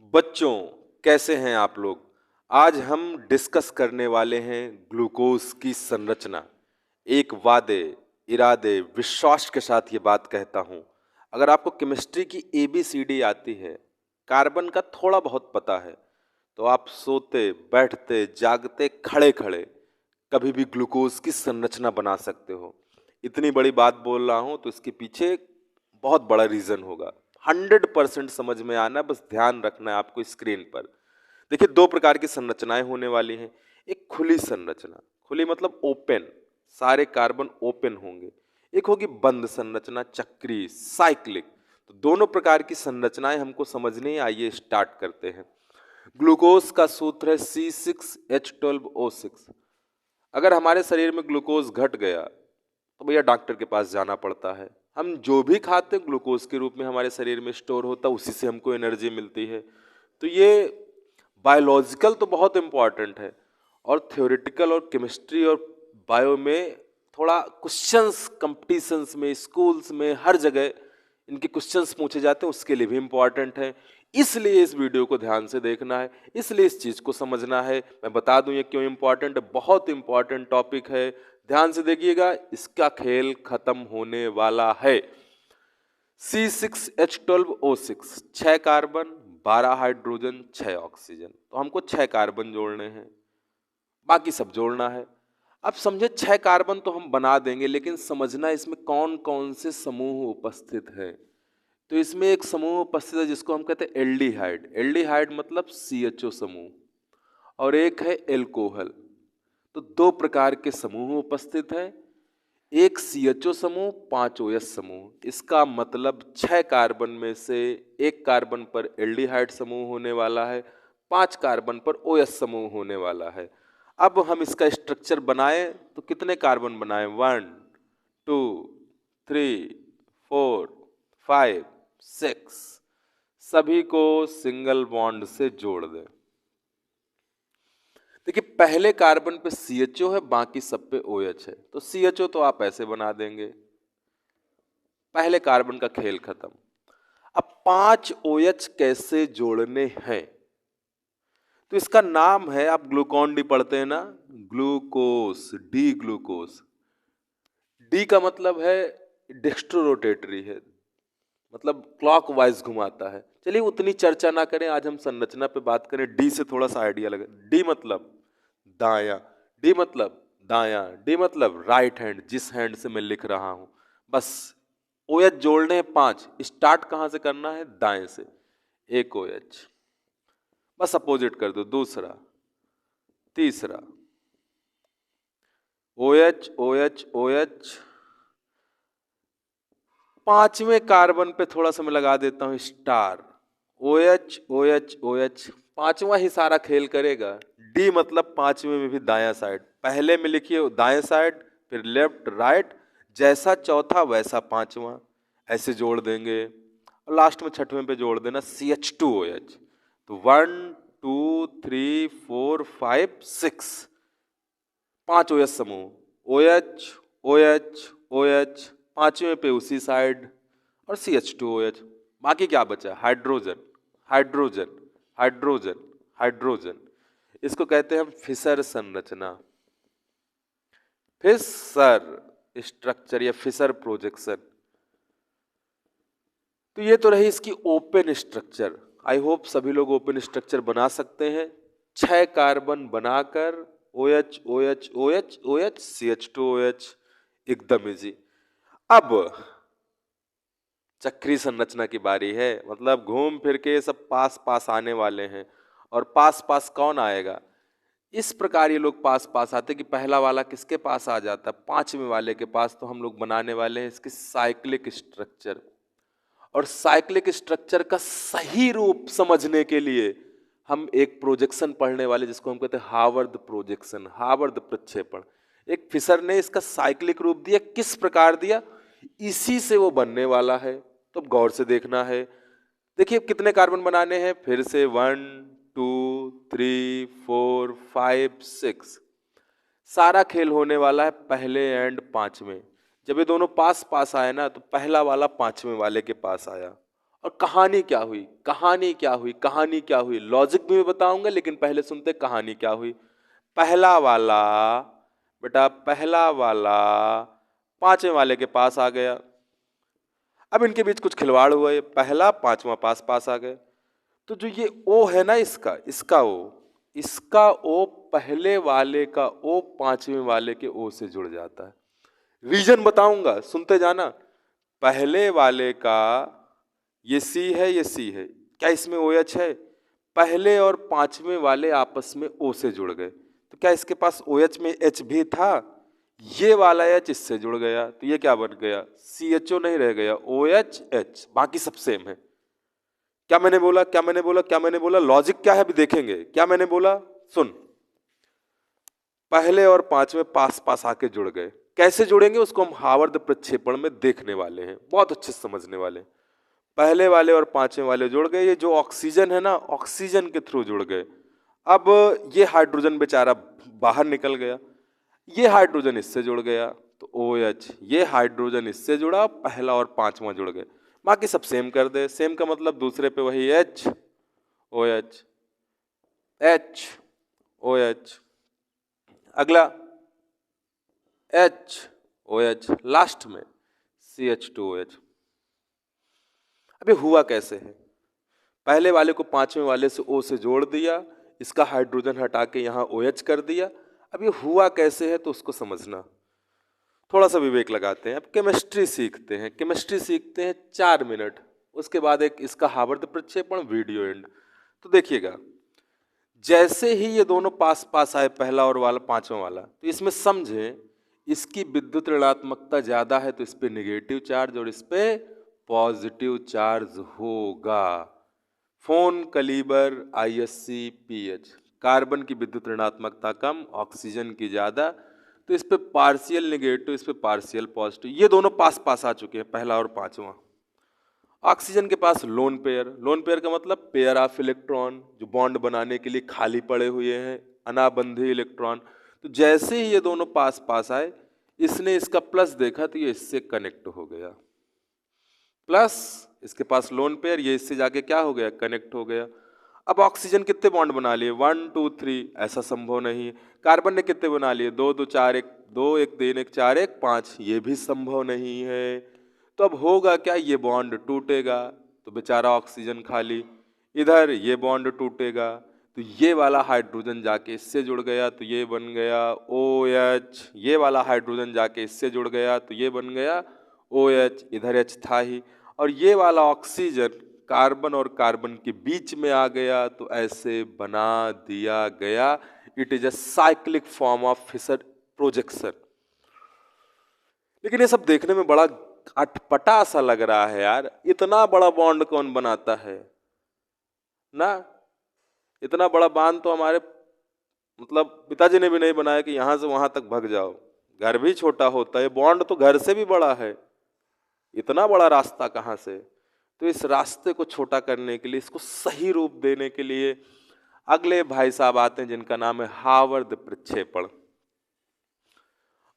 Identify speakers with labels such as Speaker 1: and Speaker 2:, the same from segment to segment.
Speaker 1: बच्चों, कैसे हैं आप लोग? आज हम डिस्कस करने वाले हैं ग्लूकोज की संरचना। एक वादे, इरादे, विश्वास के साथ ये बात कहता हूँ। अगर आपको केमिस्ट्री की एबीसीडी आती है, कार्बन का थोड़ा बहुत पता है, तो आप सोते, बैठते, जागते, खड़े-खड़े कभी भी ग्लूकोज की संरचना बना सकते हो। इतनी बड़ी बात बोल रहा हूँ तो इसके पीछे बहुत बड़ा रीजन होगा। 100% समझ में आना, बस ध्यान रखना है आपको स्क्रीन पर। देखिए, दो प्रकार की संरचनाएं होने वाली हैं। एक खुली संरचना, खुली मतलब ओपन, सारे कार्बन ओपन होंगे। एक होगी बंद संरचना, चक्रीय, साइक्लिक। तो दोनों प्रकार की संरचनाएं हमको समझनी है। आइए स्टार्ट करते हैं। ग्लूकोज का सूत्र है C6H12O6। अगर हमारे शरीर में ग्लूकोज घट गया तो भैया डॉक्टर के पास जाना पड़ता है। हम जो भी खाते हैं ग्लूकोज के रूप में हमारे शरीर में स्टोर होता है, उसी से हमको एनर्जी मिलती है। तो ये बायोलॉजिकल तो बहुत इंपॉर्टेंट है, और थ्योरेटिकल और केमिस्ट्री और बायो में थोड़ा क्वेश्चंस कंपटीशंस में, स्कूल्स में, हर जगह इनके क्वेश्चंस पूछे जाते हैं, उसके लिए भी इम्पॉर्टेंट है। इसलिए इस वीडियो को ध्यान से देखना है, इसलिए इस चीज को समझना है। मैं बता दूं ये क्यों इम्पॉर्टेंट है, बहुत इंपॉर्टेंट टॉपिक है। ध्यान से देखिएगा, इसका खेल खत्म होने वाला है। C6H12O6, 6 carbon, 12 hydrogen, 6 oxygen. तो हमको 6 कार्बन जोड़ने हैं, बाकी सब जोड़ना है। अब समझे, 6 कार्बन तो हम बना देंगे, लेकिन समझना इसमें कौन कौन से समूह उपस्थित है। तो इसमें एक समूह उपस्थित है जिसको हम कहते हैं एल्डिहाइड। एल्डिहाइड मतलब CHO समूह, और एक है एल्कोहल। तो दो प्रकार के समूह उपस्थित हैं। एक CHO समूह, 5 OH समूह। इसका मतलब 6 कार्बन में से एक कार्बन पर एल्डिहाइड समूह होने वाला है, 5 कार्बन पर OH समूह होने वाला है। अब हम इसका स्ट्रक्चर बनाएं तो कितने कार्बन बनाएं? 1 2 3 4 5 6। सभी को सिंगल बॉन्ड से जोड़ दें। देखिए, पहले कार्बन पे CHO है, बाकी सब पे OH है। तो CHO तो आप ऐसे बना देंगे, पहले कार्बन का खेल खत्म। अब 5 OH कैसे जोड़ने हैं? तो इसका नाम है, आप ग्लूकॉन डी पढ़ते हैं ना, ग्लूकोस, डी ग्लूकोस। डी का मतलब है डेक्स्ट्रो रोटेटरी है, मतलब क्लॉकवाइज घुमाता है। चलिए उतनी चर्चा ना करें, आज हम संरचना पे बात करें। डी से थोड़ा सा आइडिया लगे। डी मतलब दायां, डी मतलब दायां, डी मतलब राइट हैंड, जिस हैंड से मैं लिख रहा हूं। बस OH जोड़ने हैं 5। स्टार्ट कहां से करना है? दाएं से। एक OH, बस अपोजिट कर दो। दूसरा, तीसरा, OH OH OH। पांचवें कार्बन पे थोड़ा सा मैं लगा देता हूं स्टार। OH OH OH, पांचवा ही सारा खेल करेगा। डी मतलब पांचवें में भी दायां साइड, पहले में लिखिए दाएं साइड, फिर लेफ्ट राइट, जैसा चौथा वैसा पांचवा, ऐसे जोड़ देंगे। और लास्ट में छठवें पे जोड़ देना CH2OH। तो 1 2 3 4 5 6, 5 OH समूह। OH OH OH, पांचवें पे उसी साइड, और CH2OH। बाकी क्या बचा? Hydrogen, hydrogen, hydrogen, hydrogen. इसको कहते हैं हम फिशर संरचना, फिशर स्ट्रक्चर या फिशर प्रोजेक्शन। तो ये तो रही इसकी ओपन स्ट्रक्चर। आई होप सभी लोग ओपन स्ट्रक्चर बना सकते हैं। 6 कार्बन बनाकर OH OH OH OH CH2OH, एकदम इजी। अब चक्रीय संरचना की बारी है, मतलब घूम फिर के सब पास पास आने वाले हैं। और पास पास कौन आएगा? इस प्रकार ये लोग पास पास आते कि पहला वाला किसके पास आ जाता है? पांचवें वाले के पास। तो हम लोग बनाने वाले हैं इसकी साइक्लिक स्ट्रक्चर। और साइक्लिक स्ट्रक्चर का सही रूप समझने के लिए हम एक प्रोजेक्शन पढ़ने वाले, जिसको हम कहते हैं हावर्द प्रोजेक्शन, हावर्द प्रक्षेपण। एक फिशर ने इसका साइक्लिक रूप दिया, किस प्रकार दिया, इसी से वो बनने वाला है। तो गौर से देखना है। देखिए कितने कार्बन बनाने हैं, फिर से 1 2 3 4 5 6। सारा खेल होने वाला है पहले एंड पांचवें। जब ये दोनों पास पास आए ना, तो पहला वाला पांचवें वाले के पास आया, और कहानी क्या हुई, कहानी क्या हुई, कहानी क्या हुई, लॉजिक भी मैं बताऊंगा, लेकिन पहले सुनते कहानी क्या हुई। पहला वाला, बेटा पहला वाला पांचवें वाले के पास आ गया। अब इनके बीच कुछ खिलवाड़ हुआ, ये पहला पांचवा पास पास आ गए। तो जो ये ओ है ना, इसका ओ पहले वाले का ओ पांचवें वाले के ओ से जुड़ जाता है। रीजन बताऊंगा, सुनते जाना। पहले वाले का ये सी है, ये सी है, क्या इसमें ओ एच है? पहले और पांचवें वाले आपस में ओ से जुड़ गए, तो क्या इसके पास ओ एच में एच भी था? ये वाला एच इससे जुड़ गया, तो ये क्या बन गया? सी एच ओ नहीं रह गया, ओ एच एच, बाकी सब सेम है। क्या मैंने बोला, क्या मैंने बोला, क्या मैंने बोला? लॉजिक क्या है अभी देखेंगे। क्या मैंने बोला, सुन। पहले और पांचवें पास पास आके जुड़ गए, कैसे जुड़ेंगे उसको हम हावर्द प्रक्षेपण में देखने वाले हैं, बहुत अच्छे से समझने वाले हैं। पहले वाले और पांचवें वाले जुड़ गए, ये जो ऑक्सीजन है ना, ऑक्सीजन के थ्रू जुड़ गए। अब ये हाइड्रोजन बेचारा बाहर निकल गया, ये हाइड्रोजन इससे जुड़ गया, तो OH, ये हाइड्रोजन इससे जुड़ा, पहला और पांचवा जुड़ गए। बाकी सब सेम कर दे, सेम का मतलब दूसरे पे वही H, OH, H, OH, अगला H, OH, लास्ट में CH2OH। अभी हुआ कैसे है? पहले वाले को पांचवें वाले से O से जोड़ दिया, इसका हाइड्रोजन हटा के यहाँ OH कर दिया। अब ये हुआ कैसे है तो उसको समझना, थोड़ा सा विवेक लगाते हैं। अब केमिस्ट्री सीखते हैं, केमिस्ट्री सीखते हैं 4 मिनट, उसके बाद एक इसका हावर्द प्रक्षेपण, वीडियो एंड। तो देखिएगा, जैसे ही ये दोनों पास पास आए, पहला और वाला पांचवा वाला, तो इसमें समझे इसकी विद्युत ऋणात्मकता ज्यादा है, तो इस पे निगेटिव चार्ज और इस पे पॉजिटिव चार्ज होगा। फोन, कलीबर, ISC, PH। कार्बन की विद्युत ऋणात्मकता कम, ऑक्सीजन की ज्यादा, तो इस पे पार्शियल निगेटिव, इस पे पार्शियल पॉजिटिव। ये दोनों पास पास आ चुके हैं, पहला और पांचवा। ऑक्सीजन के पास लोन पेयर, लोन पेयर का मतलब पेयर ऑफ इलेक्ट्रॉन, जो बॉन्ड बनाने के लिए खाली पड़े हुए हैं, अनाबंधी इलेक्ट्रॉन। तो जैसे ही ये दोनों पास पास आए, इसने इसका प्लस देखा तो ये इससे कनेक्ट हो गया, प्लस इसके पास लोन पेयर, ये इससे जाके क्या हो गया, कनेक्ट हो गया। अब ऑक्सीजन कितने बॉन्ड बना लिए, 1 2 3, ऐसा संभव नहीं है। कार्बन ने कितने बना लिए, 2 2 4 1, 2 1 3 1 4 1 5, ये भी संभव नहीं है। तो अब होगा क्या, ये बॉन्ड टूटेगा, तो बेचारा ऑक्सीजन खाली। इधर ये बॉन्ड टूटेगा, तो ये वाला हाइड्रोजन जाके इससे जुड़ गया, तो ये बन गया OH। ये वाला हाइड्रोजन जाके इससे जुड़ गया, तो ये बन गया OH, इधर H था ही। और ये वाला ऑक्सीजन कार्बन और कार्बन के बीच में आ गया, तो ऐसे बना दिया गया। It is a cyclic form of Fischer projection. लेकिन ये सब देखने में बड़ा अटपटा सा लग रहा है यार, इतना बड़ा बॉन्ड कौन बनाता है ना? इतना बड़ा बांध तो हमारे मतलब पिताजी ने भी नहीं बनाया कि यहां से वहां तक भाग जाओ। घर भी छोटा होता है, बॉन्ड तो घर से भी बड़ा है, इतना बड़ा रास्ता कहां से? तो इस रास्ते को छोटा करने के लिए, इसको सही रूप देने के लिए अगले भाई साहब आते हैं, जिनका नाम है हावर्द प्रक्षेपण,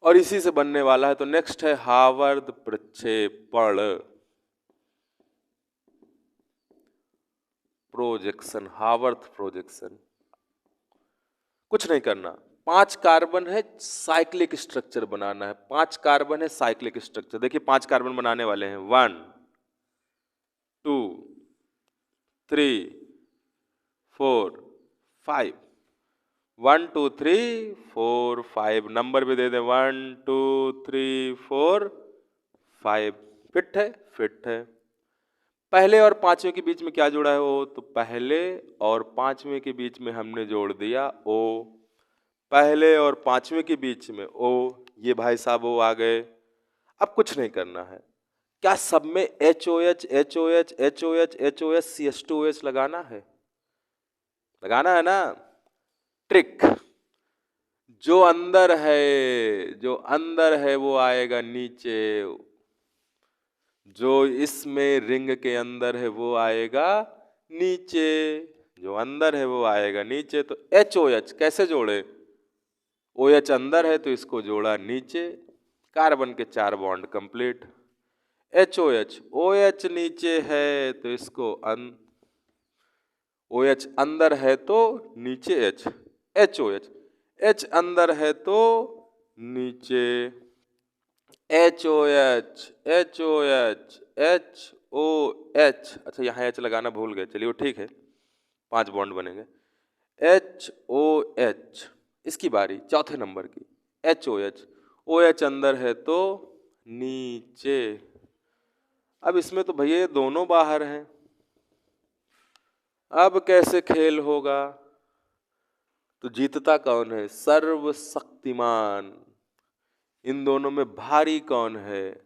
Speaker 1: और इसी से बनने वाला है। तो नेक्स्ट है हावर्द प्रक्षेपण, प्रोजेक्शन, हावर्द प्रोजेक्शन। कुछ नहीं करना, 5 कार्बन है, साइक्लिक स्ट्रक्चर बनाना है। 5 कार्बन है, साइक्लिक स्ट्रक्चर। देखिए 5 कार्बन बनाने वाले हैं, 1 2 3 4 5, 1 2 3 4 5, नंबर भी दे दें, 1 2 3 4 5। फिट है, फिट है। पहले और पांचवें के बीच में क्या जोड़ा है O, तो पहले और पांचवें के बीच में हमने जोड़ दिया O। पहले और पांचवें के बीच में O, ये भाई साहब O आ गए। अब कुछ नहीं करना है, क्या सब में HOH HOH HOH HOH CH2OH लगाना है? लगाना है ना? ट्रिक, जो अंदर है, जो अंदर है वो आएगा नीचे, जो इसमें रिंग के अंदर है वो आएगा नीचे, जो अंदर है वो आएगा नीचे। तो HOH कैसे जोड़े, OH अंदर है तो इसको जोड़ा नीचे, कार्बन के 4 बॉन्ड कंप्लीट। HOH, OH नीचे है तो इसको OH अंदर है तो नीचे H, HOH, H अंदर है तो नीचे HOH, HOH, HOH। अच्छा यहाँ H लगाना भूल गए, चलिए वो ठीक है, 5 बॉन्ड बनेंगे। HOH, इसकी बारी चौथे नंबर की, HOH, OH अंदर है तो नीचे। अब इसमें तो भैया ये दोनों बाहर हैं, अब कैसे खेल होगा? तो जीतता कौन है? सर्वशक्तिमान। इन दोनों में भारी कौन है?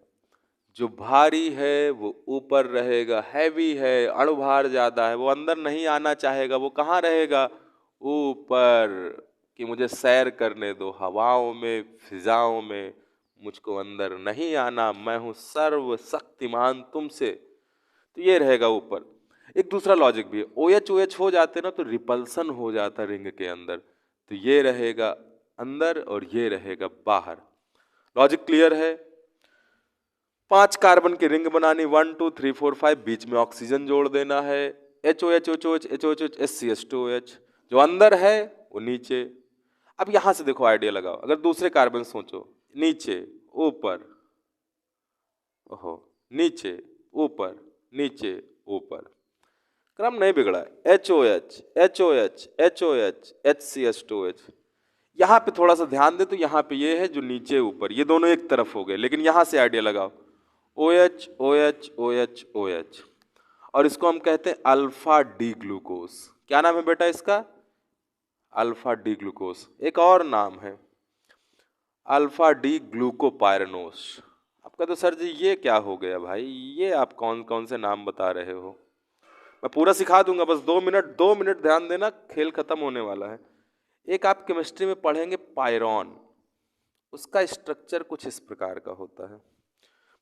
Speaker 1: जो भारी है वो ऊपर रहेगा, हैवी है, अणुभार ज्यादा है, वो अंदर नहीं आना चाहेगा, वो कहाँ रहेगा? ऊपर। कि मुझे सैर करने दो हवाओं में, फिजाओं में, मुझको अंदर नहीं आना, मैं हूं सर्वशक्तिमान तुमसे। तो ये रहेगा ऊपर। एक दूसरा लॉजिक भी है, OH OH हो जाते ना तो रिपल्सन हो जाता रिंग के अंदर, तो ये रहेगा अंदर और ये रहेगा बाहर। लॉजिक क्लियर है? 5 कार्बन की रिंग बनानी, 1 2 3 4 5, बीच में ऑक्सीजन जोड़ देना है, HOH HOH HOH HCH2OH, जो अंदर है वो नीचे। अब यहां से देखो आइडिया लगाओ, अगर दूसरे कार्बन सोचो, नीचे ऊपर, ओहो, नीचे ऊपर, नीचे ऊपर, क्रम नहीं बिगड़ा है। HOH HOH HOH HCH2OH। यहाँ पे थोड़ा सा ध्यान दे तो यहाँ पे ये है जो नीचे ऊपर, ये दोनों एक तरफ हो गए, लेकिन यहाँ से आइडिया लगाओ, OH OH OH OH, और इसको हम कहते हैं अल्फा डी ग्लूकोज। क्या नाम है बेटा इसका? Alpha D glucose. एक और नाम है अल्फा डी ग्लूकोपायरनोस। आपका तो सर जी ये क्या हो गया भाई, ये आप कौन कौन से नाम बता रहे हो? मैं पूरा सिखा दूंगा, बस 2 मिनट ध्यान देना, खेल खत्म होने वाला है। एक आप केमिस्ट्री में पढ़ेंगे पायरॉन, उसका स्ट्रक्चर कुछ इस प्रकार का होता है,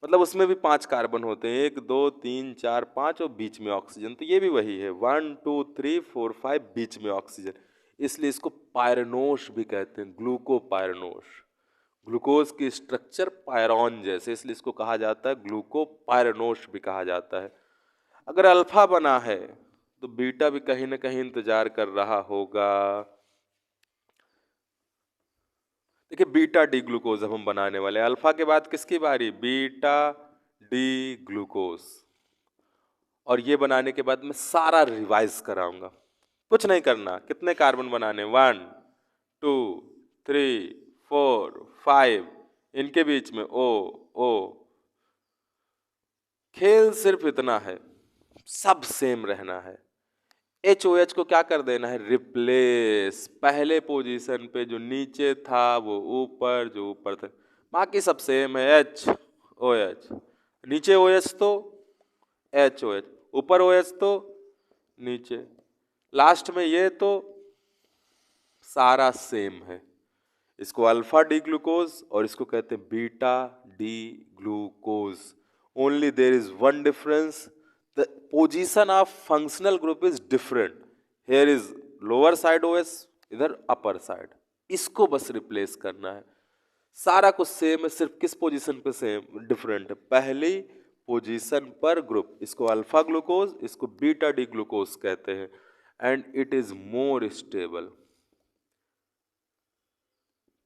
Speaker 1: मतलब उसमें भी 5 कार्बन होते हैं, 1 2 3 4 5 और बीच में ऑक्सीजन, तो ये भी वही है, 1 2 3 4 5 बीच में ऑक्सीजन, इसलिए इसको पायरनोस भी कहते हैं, ग्लूकोपायरनोस। ग्लूकोज की स्ट्रक्चर पायरॉन जैसे, इसलिए इसको कहा जाता है ग्लूकोपायरनोस भी कहा जाता है। अगर अल्फा बना है तो बीटा भी कहीं ना कहीं इंतजार कर रहा होगा। देखिए बीटा डी ग्लूकोज अब हम बनाने वाले हैं, अल्फा के बाद किसकी बारी? Beta D glucose. और ये बनाने के बाद मैं सारा रिवाइज कराऊंगा, कुछ नहीं करना। कितने कार्बन बनाने? 1 2 3 4 5, इनके बीच में O O। खेल सिर्फ इतना है, सब सेम रहना है। HOH को क्या कर देना है? रिप्लेस। पहले पोजीशन पे जो नीचे था वो ऊपर, जो ऊपर था, बाकी सब सेम है। HOH, नीचे OH तो HOH, ऊपर OH तो नीचे, लास्ट में ये तो सारा सेम है। इसको अल्फा डी ग्लूकोज और इसको कहते हैं beta D glucose. Only there is one difference, the position of functional group is different, here is lower side OS, इधर अपर साइड, इसको बस रिप्लेस करना है। सारा कुछ सेम है, सिर्फ किस पोजीशन पे सेम डिफरेंट है? पहली पोजीशन पर ग्रुप। इसको अल्फा ग्लूकोज, इसको बीटा डी ग्लूकोज कहते हैं, and it is more stable.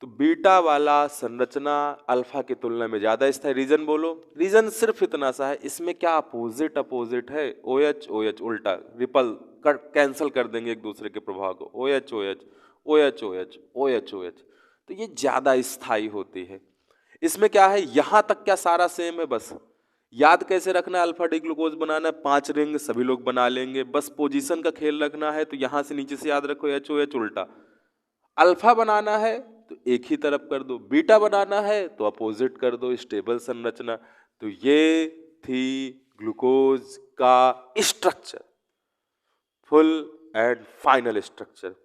Speaker 1: तो बीटा वाला संरचना अल्फा की तुलना में ज्यादा स्थायी। रीजन बोलो। रीजन सिर्फ इतना सा है, इसमें क्या अपोजिट अपोजिट है? OH OH, उल्टा रिपल कर, कैंसल कर देंगे एक दूसरे के प्रभाव को। OH OH OH OH OH OH, तो ये ज्यादा स्थायी होती है। इसमें क्या है, यहां तक क्या सारा सेम है, बस याद कैसे रखना है? अल्फा डी ग्लूकोज बनाना है, 5 रिंग सभी लोग बना लेंगे, बस पोजीशन का खेल रखना है। तो यहां से नीचे से याद रखो HOH उल्टा। अल्फा बनाना है तो एक ही तरफ कर दो, बीटा बनाना है तो अपोजिट कर दो, स्टेबल संरचना। तो ये थी ग्लूकोज का structure, full and final structure.